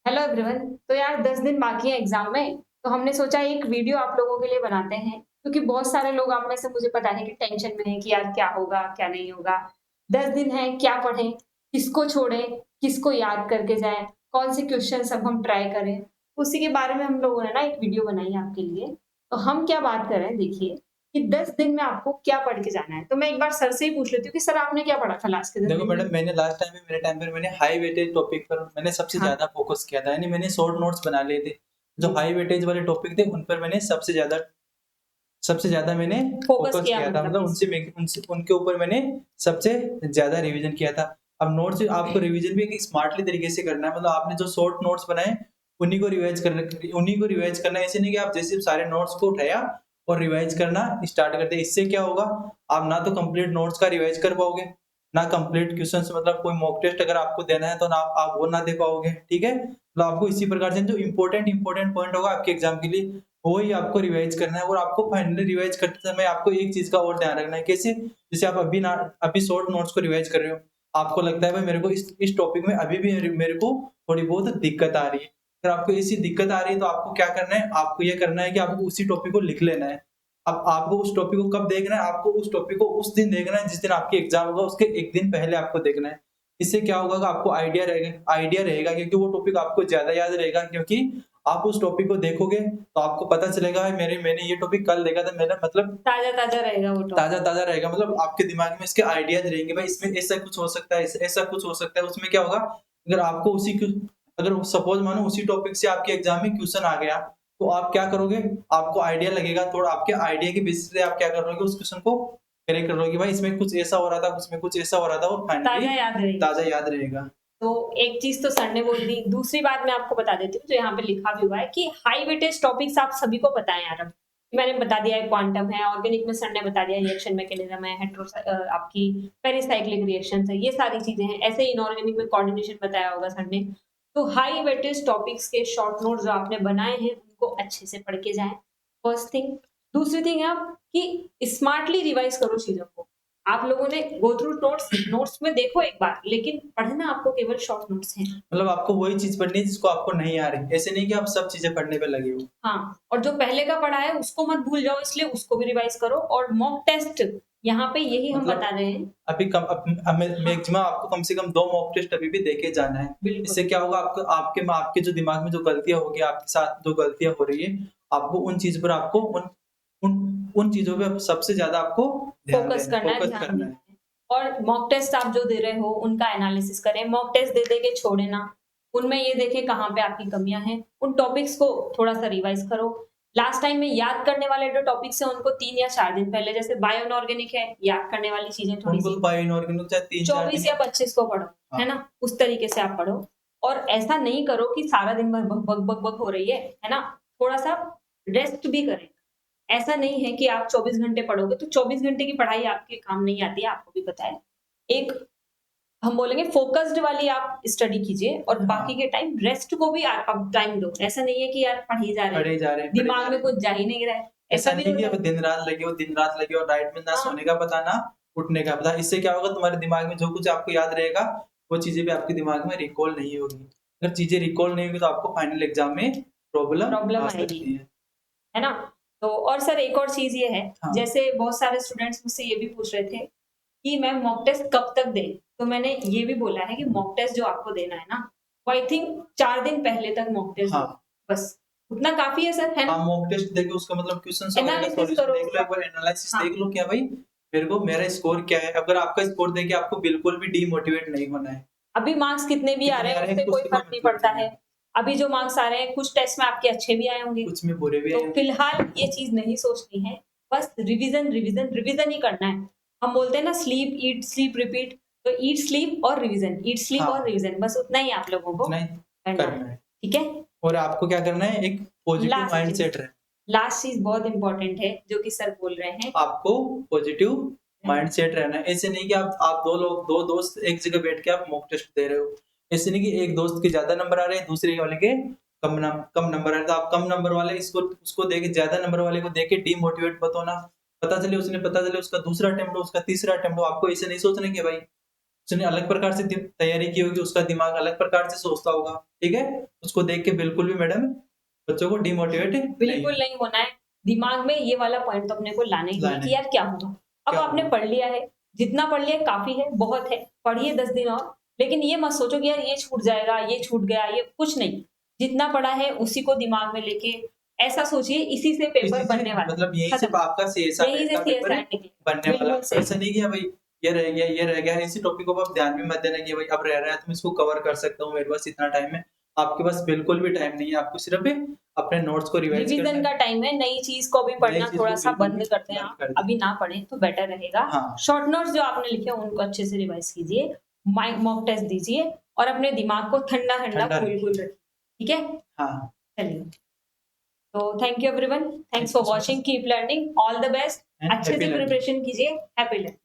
Hello everyone. तो यार 10 दिन बाकी है एग्जाम में, तो हमने सोचा एक वीडियो आप लोगों के लिए बनाते हैं, क्योंकि बहुत सारे लोग आप में से मुझे पता है कि टेंशन में है कि यार क्या होगा क्या नहीं होगा। 10 दिन है, क्या पढ़ें, किसको छोड़ें, किसको याद करके जाएं, कौन से क्वेश्चन सब हम ट्राई करें। उसी के बारे में हम लोगों ने ना एक वीडियो बनाई है आपके लिए। तो हम क्या बात कर रहे हैं, देखिए कि 10 दिन में आपको क्या पढ़ के जाना है। तो मैं एक बार सर से ही पूछ लेती हूँ कि सर आपने क्या पढ़ा था लास्ट के 10 देखो दिन मैडम, में। मैंने लास्ट टाइम में मेरे टाइम पर मैंने हाई वेटेज टॉपिक पर मैंने सबसे हाँ ज़्यादा फ़ोकस किया था। यानी मैंने शॉर्ट नोट्स बना लिए थे। जो हाई वेटेज वाले टॉपिक थे उन पर मैंने सबसे ज़्यादा मैंने फोकस फ़ोकस किया किया था। मतलब मतलब इस। उनसे उनके ऊपर मैंने सबसे ज़्यादा रिवीजन किया था। अब नोट्स आपको रिवीजन भी एक स्मार्टली तरीके से करना है। मतलब आपने जो शॉर्ट नोट्स बनाए उन्हीं को रिवाइज़ करना है। ऐसे नहीं कि आप जैसे सारे नोट्स को उठाया और रिवाइज़ करना स्टार्ट कर दिया। इससे क्या होगा, आप ना तो कंप्लीट नोट्स का रिवाइज़ कर पाओगे, ना कंप्लीट क्वेश्चंस, मतलब कोई मॉक टेस्ट अगर आपको देना है तो ना आप वो ना दे पाओगे, ठीक है? मतलब आपको इसी प्रकार से जो इम्पोर्टेंट पॉइंट होगा आपके एग्ज़ाम के लिए, वही आपको रिवाइज़ करना है। और आपको फाइनली रिवाइज़ करते समय आपको एक चीज़ का और ध्यान रखना है। कैसे? जैसे आप अभी शॉर्ट नोट्स को रिवाइज़ कर रहे हो, आपको लगता है भाई मेरे को इस टॉपिक में अभी भी मेरे को थोड़ी बहुत दिक्कत आ रही है। अगर आपको ऐसी दिक्कत आ रही है तो आपको क्या करना है, आपको ये करना है कि आपको उसी टॉपिक को लिख लेना है। अब आपको उस टॉपिक को कब देखना है, आपको उस टॉपिक को उस दिन देखना है जिस दिन आपकी एग्ज़ाम होगा, उसके 1 दिन पहले आपको देखना है। इससे क्या होगा कि आपको आइडिया रहेगा, क्योंकि वो टॉपिक आपको ज़्यादा याद रहेगा, क्योंकि आप उस टॉपिक को देखोगे तो आपको पता चलेगा मेरे मैंने ये टॉपिक कल देखा था, मेरा मतलब ताजा-ताजा रहेगा वो टॉपिक। ताज़ा-ताज़ा रहेगा। मतलब आपके दिमाग में इसके आइडियाज़ रहेंगे, भाई इसमें ऐसा कुछ हो सकता है, ऐसा कुछ हो सकता है। उसमें क्या होगा, अगर आपको अगर सपोज़ मानो उसी टॉपिक से आपके एग्ज़ाम में क्वेश्चन आ गया, तो आप क्या करोगे? आपको आइडिया लगेगा, थोड़ा आपके आइडिया के बेसिस पे आप क्या करोगे, उस क्वेश्चन को करेक्ट करोगे कि भाई इसमें कुछ ऐसा हो रहा था, उसमें कुछ ऐसा हो रहा था, और फाइनली ताज़ा याद रहेगी। ताज़ा याद रहेगा। तो एक चीज़ तो सर ने बोल दी, दूसरी बात मैं आपको बता देती हूँ, जो यहाँ पे लिखा भी हुआ है कि हाई वेटेज टॉपिक्स आप सभी को पता है यार अब। मैंने बता दिया है, क्वांटम है, ऑर्गेनिक में सर ने बता दिया रिएक्शन मैकेनिज्म है, आपकी पेरिसाइक्लिक रिएक्शंस है, ये सारी चीज़ें हैं। ऐसे ही इनऑर्गेनिक में कोऑर्डिनेशन बताया होगा सर ने। तो हाई वेटेज टॉपिक्स के शॉर्ट नोट्स जो आपने बनाए हैं, उनको अच्छे से पढ़ के जाएँ, फर्स्ट थिंग। दूसरी थिंग है आप कि स्मार्टली रिवाइज़ करो चीज़ों को। आप लोगों ने गो थ्रू नोट्स नोट्स में देखो एक बार, लेकिन पढ़ना आपको केवल शॉर्ट नोट्स हैं। मतलब आपको वही चीज़ पढ़नी है जिसको आपको नहीं आ रही। ऐसे नहीं कि आप सब चीज़ें पढ़ने पे लगे हो। हाँ, और जो पहले का पढ़ा है उसको मत भूल जाओ, इसलिए उसको भी रिवाइज़ करो। और मॉक टेस्ट यहाँ पे यही हम मतलब बता रहे हैं। अभी कम अप हमें हाँ, मैक्सिमम आपको कम से कम 2 मॉक टेस्ट अभी भी देके जाना है। बिल्कुल। इससे क्या होगा, आपको आपके जो दिमाग में जो गलतियाँ होगी, आपके साथ जो गलतियाँ हो रही है, आपको उन चीज़ पर आपको उन चीज़ों पे सबसे ज़्यादा आपको ध्यान फ़ोकस देना है, करना है, फ़ोकस ध्यान करना है। देना है। और मॉक टेस्ट आप जो दे रहे हो, उनका एनालिसिस करें। मॉक टेस्ट दे के छोड़े ना। उनमें ये देखें कहाँ पे आपकी कमियाँ हैं। उन टॉपिक्स को थोड़ा-सा रिवाइज़ करो। लास्ट टाइम में याद करने वाले जो टॉपिक्स हैं, उनको 3 या 4 दिन पहले, जैसे बायो इनऑर्गेनिक है, याद करने वाली चीज़ें उनको तो थोड़ी-सी बायो इनऑर्गेनिक चाहे 3-4 24 दिन। या 25 को पढ़ो, है हाँ, ना? उस तरीके से आप पढ़ो। और ऐसा नहीं करो कि सारा दिन भर बक, बक, बक, बक हो रही है ना? थोड़ा-सा रेस्ट भी करें। ऐसा नहीं है कि आप 24 घंटे पढ़ोगे, तो 24 घंटे की पढ़ाई आपके काम नहीं आती है, आपको भी पता है। एक हम बोलेंगे फ़ोकस्ड वाली आप स्टडी कीजिए, और बाकी हाँ, के टाइम रेस्ट को भी आप टाइम दो। ऐसा नहीं है कि यार पढ़ ही जा रहे हैं, पढ़े जा रहे हैं, पढ़े जा दिमाग में रहे हैं। कुछ जा ही नहीं रहा है, ऐसा ऐसा भी नहीं है हो कि अब जाए। दिन-रात लगे हो, रात में ना हाँ, सोने का पता, ना उठने का पता। इससे क्या होगा, तुम्हारे दिमाग में जो कुछ आपको याद रहेगा, वो चीज़ें भी आपके दिमाग में रिकॉल नहीं होगी। अगर चीज़ें रिकॉल नहीं होंगी तो आपको फाइनल एग्ज़ाम में प्रॉब्लम प्रॉब्लम आ आएगी। सकती है। है ना? तो और सर एक और चीज़ ये है, हाँ, जैसे बहुत सारे स्टूडेंट्स मुझसे ये भी पूछ रहे थे कि मैम मॉक टेस्ट कब तक दें? तो मैंने ये भी बोला है कि मॉक टेस्ट जो आपको देना है ना, वो आई थिंक 4 दिन पहले तक मॉक टेस्ट दो। हाँ। बस उतना काफ़ी है सर, है हाँ, ना? मॉक टेस्ट देके उसका मतलब क्वेश्चन्स वगैरह का एनालिसिस सॉल्यूशन करो देख लो, उसका। एक बार एनालिसिस हाँ, देख लो क्या भाई मेरा स्कोर क्या है। अगर आपका स्कोर देख के आपको बिल्कुल भी डीमोटिवेट नहीं होना है। अभी मार्क्स कितने भी आ कितने रहे आ हैं रहे हैं, उससे कोई उससे कोई फ़र्क नहीं मतलब पड़ता नहीं है। है। अभी जो मार्क्स आ रहे हैं, कुछ टेस्ट में आपके अच्छे भी आए होंगे। कुछ में बुरे भी तो आएँगे। फिलहाल ये चीज़ नहीं सोचनी है, बस रिवीज़न, रिवीज़न, रिवीज़न ही करना है। हम बोलते हैं ना, स्लीप, ईट, स्लीप, रिपीट। तो ईट, स्लीप और रिवीज़न, ईट, स्लीप और हाँ, रिवीज़न, बस उतना ही आप लोगों को उतना ही करना है। करना है। ठीक है? और आपको क्या करना है, एक पॉजिटिव लास्ट चीज़, माइंडसेट रहे। लास्ट चीज़ बहुत इम्पोर्टेंट है, जो कि सर बोल रहे हैं। आपको पॉजिटिव रहना। माइंडसेट रहना है। ऐसे नहीं कि आप 2 दोस्त एक जगह बैठ के आप मॉक टेस्ट दे रहे हो। ऐसे नहीं कि एक दोस्त के ज़्यादा नंबर आ रहे हैं, दूसरे वाले के कम नंबर आ रहे हैं, तो आप कम नंबर वाले इसको उसको देके ज़्यादा नंबर वाले को देख के डीमोटिवेट मत होना। पता चले उसका दूसरा अटेम्प्ट हो, उसका तीसरा अटेम्प्ट हो, आपको ऐसे नहीं सोचना कि भाई उसने अलग प्रकार से तैयारी की होगी, उसका दिमाग अलग प्रकार से सोचता होगा, ठीक है। उसको देख के बिल्कुल भी मैडम बच्चों को डिमोटिवेट बिल्कुल नहीं होना है। दिमाग में ये वाला पॉइंट तो अपने को लाना ही है कि यार क्या होगा। अब क्या आपने होगा? पढ़ लिया है, जितना पढ़ लिया काफी है, बहुत है, पढ़िए 10 दिन और। लेकिन ये मत सोचो कि यार ये छूट जाएगा, ये छूट गया, ये कुछ नहीं। जितना पढ़ा है उसी को दिमाग में लेके ऐसा सोचिए इसी से इसी पेपर से बनने वाला है। मतलब यही खत्म। सिर्फ आपका CSR यही से का पेपर है CSR निकले। बनने वाला। बिल्कुल सही। ऐसा नहीं कि भाई ये रह गया, ये रह गया, इसी टॉपिक को आप ध्यान में मत देना कि भाई अब रह रहा है तो मैं इसको कवर कर सकता हूँ, मेरे पास इतना टाइम है। आपके पास बिल्कुल भी टाइम नहीं है, आपको सिर्फ अपने नोट्स को रिवाइज करना रिवीजन है। का टाइम है, नई चीज को भी नई पढ़ना चीज थोड़ा को सा बिल्कुल बंद भी कर दें बंद आप, कर दें। अभी ना पढ़ें तो बेटर रहेगा। हाँ। शॉर्ट नोट्स जो आपने लिखे हैं उनको अच्छे से रिवाइज कीजिए, मॉक टेस्ट दीजिए और अपने दिमाग को ठंडा ठंडा ठंडा कूल कूल रखिए, ठीक है। हाँ। चलिए, तो thank you everyone, thanks Thank for you so much watching, keep learning, all the best. and अच्छे happy से learning. प्रिपरेशन कीजिए, हैप्पी लर्निंग।